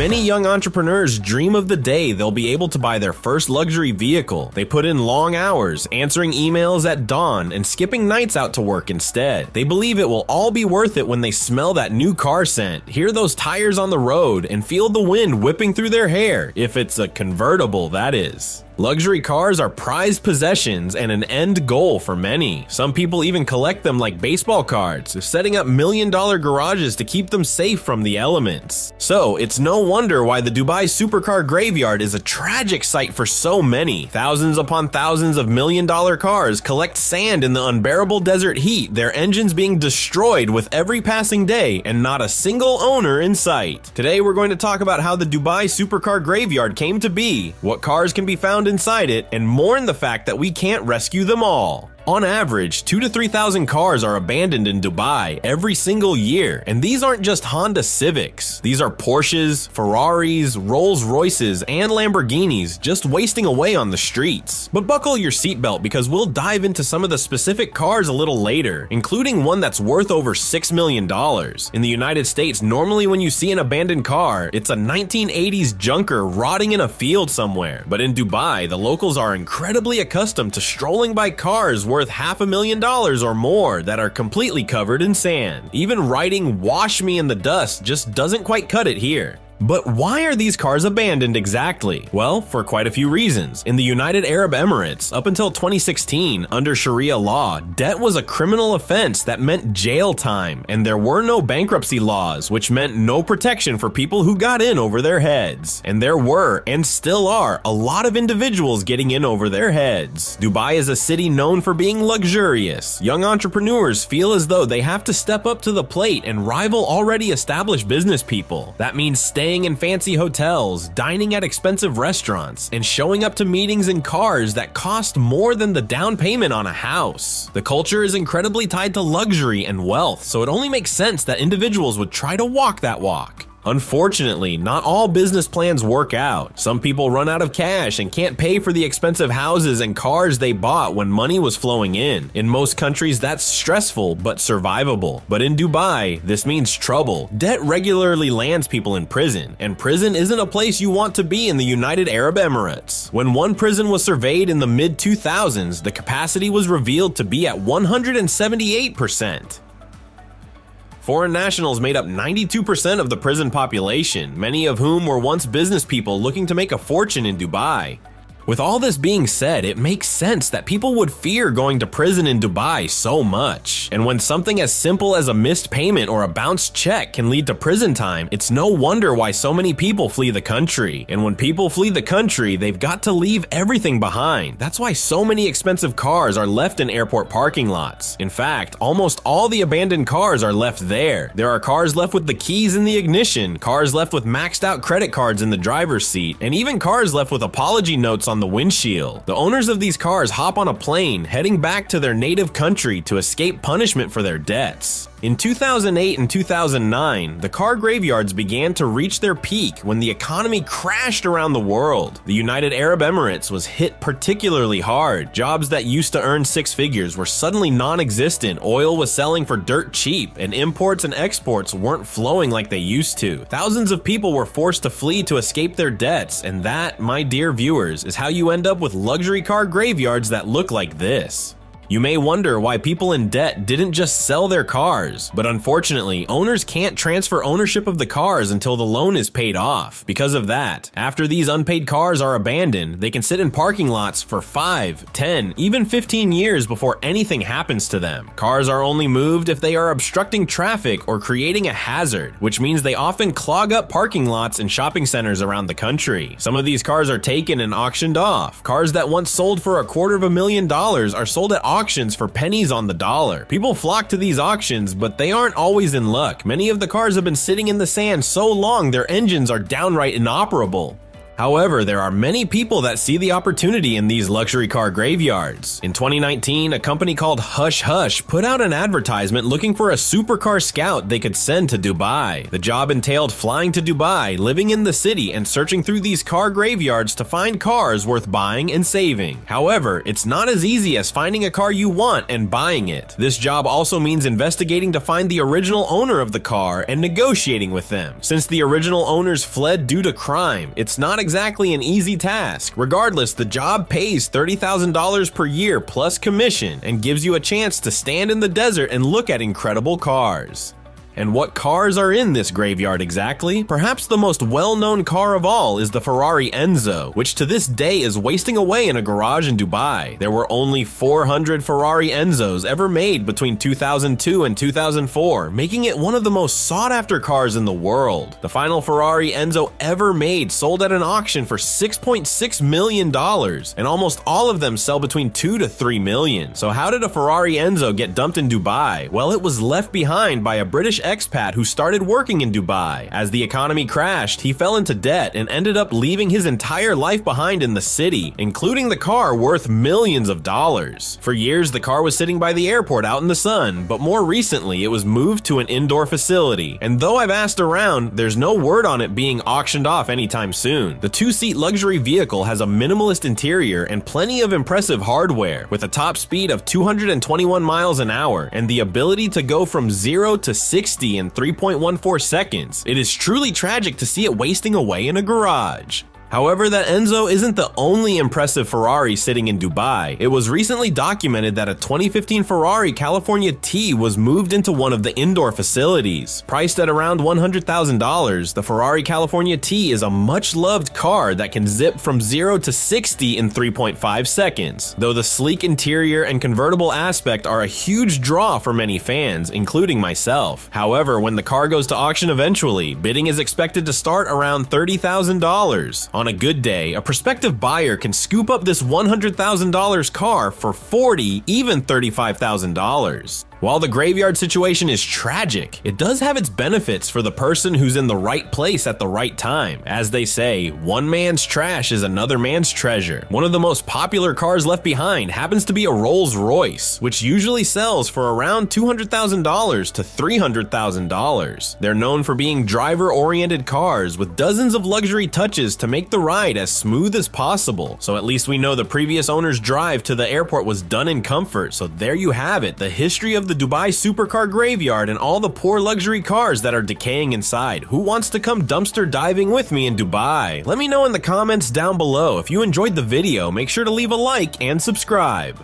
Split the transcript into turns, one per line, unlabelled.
Many young entrepreneurs dream of the day they'll be able to buy their first luxury vehicle. They put in long hours, answering emails at dawn and skipping nights out to work instead. They believe it will all be worth it when they smell that new car scent, hear those tires on the road, and feel the wind whipping through their hair, if it's a convertible, that is. Luxury cars are prized possessions and an end goal for many. Some people even collect them like baseball cards, setting up million-dollar garages to keep them safe from the elements. So it's no wonder why the Dubai supercar graveyard is a tragic sight for so many. Thousands upon thousands of million-dollar cars collect sand in the unbearable desert heat, their engines being destroyed with every passing day and not a single owner in sight. Today we're going to talk about how the Dubai supercar graveyard came to be, what cars can be found inside it, and mourn the fact that we can't rescue them all. On average, 2,000 to 3,000 cars are abandoned in Dubai every single year, and these aren't just Honda Civics. These are Porsches, Ferraris, Rolls Royces, and Lamborghinis just wasting away on the streets. But buckle your seatbelt because we'll dive into some of the specific cars a little later, including one that's worth over $6 million. In the United States, normally when you see an abandoned car, it's a 1980s junker rotting in a field somewhere. But in Dubai, the locals are incredibly accustomed to strolling by cars worth $500,000 or more that are completely covered in sand. Even writing "wash me in the dust" just doesn't quite cut it here. But why are these cars abandoned exactly? Well, for quite a few reasons. In the United Arab Emirates, up until 2016, under Sharia law, debt was a criminal offense that meant jail time, and there were no bankruptcy laws, which meant no protection for people who got in over their heads. And there were, and still are, a lot of individuals getting in over their heads. Dubai is a city known for being luxurious. Young entrepreneurs feel as though they have to step up to the plate and rival already established business people. That means staying in fancy hotels, dining at expensive restaurants, and showing up to meetings in cars that cost more than the down payment on a house. The culture is incredibly tied to luxury and wealth, so it only makes sense that individuals would try to walk that walk. Unfortunately, not all business plans work out. Some people run out of cash and can't pay for the expensive houses and cars they bought when money was flowing in. In most countries, that's stressful but survivable. But in Dubai, this means trouble. Debt regularly lands people in prison, and prison isn't a place you want to be in the United Arab Emirates. When one prison was surveyed in the mid-2000s, the capacity was revealed to be at 178%. Foreign nationals made up 92% of the prison population, many of whom were once business people looking to make a fortune in Dubai. With all this being said, it makes sense that people would fear going to prison in Dubai so much. And when something as simple as a missed payment or a bounced check can lead to prison time, it's no wonder why so many people flee the country. And when people flee the country, they've got to leave everything behind. That's why so many expensive cars are left in airport parking lots. In fact, almost all the abandoned cars are left there. There are cars left with the keys in the ignition, cars left with maxed out credit cards in the driver's seat, and even cars left with apology notes on the windshield. The owners of these cars hop on a plane heading back to their native country to escape punishment for their debts. In 2008 and 2009, the car graveyards began to reach their peak when the economy crashed around the world. The United Arab Emirates was hit particularly hard. Jobs that used to earn six figures were suddenly non-existent, oil was selling for dirt cheap, and imports and exports weren't flowing like they used to. Thousands of people were forced to flee to escape their debts, and that, my dear viewers, is how you end up with luxury car graveyards that look like this. You may wonder why people in debt didn't just sell their cars, but unfortunately, owners can't transfer ownership of the cars until the loan is paid off. Because of that, after these unpaid cars are abandoned, they can sit in parking lots for 5, 10, even 15 years before anything happens to them. Cars are only moved if they are obstructing traffic or creating a hazard, which means they often clog up parking lots and shopping centers around the country. Some of these cars are taken and auctioned off. Cars that once sold for $250,000 are sold at auctions for pennies on the dollar. People flock to these auctions, but they aren't always in luck. Many of the cars have been sitting in the sand so long their engines are downright inoperable. However, there are many people that see the opportunity in these luxury car graveyards. In 2019, a company called Hush Hush put out an advertisement looking for a supercar scout they could send to Dubai. The job entailed flying to Dubai, living in the city, and searching through these car graveyards to find cars worth buying and saving. However, it's not as easy as finding a car you want and buying it. This job also means investigating to find the original owner of the car and negotiating with them. Since the original owners fled due to crime, it's not exactly an easy task. Regardless, the job pays $30,000 per year plus commission and gives you a chance to stand in the desert and look at incredible cars. And what cars are in this graveyard exactly? Perhaps the most well-known car of all is the Ferrari Enzo, which to this day is wasting away in a garage in Dubai. There were only 400 Ferrari Enzos ever made between 2002 and 2004, making it one of the most sought-after cars in the world. The final Ferrari Enzo ever made sold at an auction for $6.6 million, and almost all of them sell between $2 to $3 million. So how did a Ferrari Enzo get dumped in Dubai? Well, it was left behind by a British expat who started working in Dubai. As the economy crashed, he fell into debt and ended up leaving his entire life behind in the city, including the car worth millions of dollars. For years, the car was sitting by the airport out in the sun, but more recently, it was moved to an indoor facility. And though I've asked around, there's no word on it being auctioned off anytime soon. The two-seat luxury vehicle has a minimalist interior and plenty of impressive hardware, with a top speed of 221 miles an hour and the ability to go from 0 to 60 in 3.14 seconds. It is truly tragic to see it wasting away in a garage. However, that Enzo isn't the only impressive Ferrari sitting in Dubai. It was recently documented that a 2015 Ferrari California T was moved into one of the indoor facilities. Priced at around $100,000, the Ferrari California T is a much-loved car that can zip from 0 to 60 in 3.5 seconds, though the sleek interior and convertible aspect are a huge draw for many fans, including myself. However, when the car goes to auction eventually, bidding is expected to start around $30,000. On a good day, a prospective buyer can scoop up this $100,000 car for $40,000, even $35,000. While the graveyard situation is tragic, it does have its benefits for the person who's in the right place at the right time. As they say, one man's trash is another man's treasure. One of the most popular cars left behind happens to be a Rolls Royce, which usually sells for around $200,000 to $300,000. They're known for being driver-oriented cars with dozens of luxury touches to make the ride as smooth as possible. So at least we know the previous owner's drive to the airport was done in comfort. So there you have it, the history of the Dubai supercar graveyard and all the poor luxury cars that are decaying inside. Who wants to come dumpster diving with me in Dubai? Let me know in the comments down below. If you enjoyed the video, make sure to leave a like and subscribe.